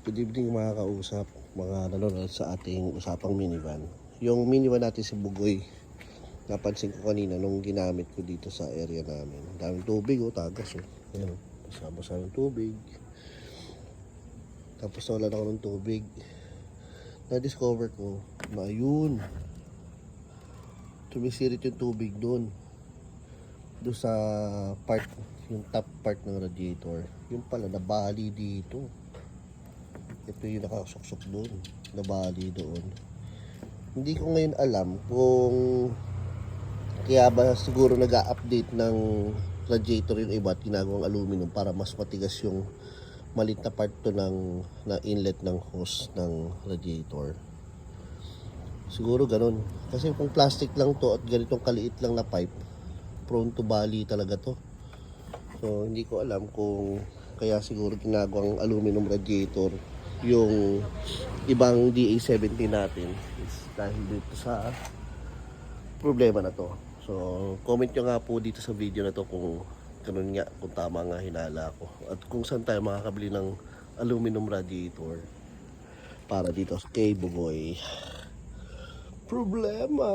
Good evening mga kausap, mga nanonood sa ating usapang minivan. Yung minivan natin si Bugoy, napansin ko kanina nung ginamit ko dito sa area namin. Daming tubig tagas Ayan basa-basa ng tubig. Tapos nawalan ako ng tubig. Na-discover ko na ayun, sumisirit yung tubig doon sa part, yung top part ng radiator. Yung pala nabali dito. Ito yung nakasuksok doon, nabali doon. Hindi ko ngayon alam kung kaya ba siguro nag-a-update ng radiator yung iba at ginagawang aluminum para mas matigas yung malit na part to na inlet ng hose ng radiator. Siguro ganun. Kasi kung plastic lang to at ganitong kaliit lang na pipe, prone to bali talaga to. So hindi ko alam kung kaya siguro ginagawang aluminum radiator yung ibang DA-70 natin is dahil dito sa problema na to. So comment nyo nga po dito sa video na to kung ganun nga, kung tama nga hinala ko at kung saan tayo makakabili ng aluminum radiator para dito kay Bugoy. Problema.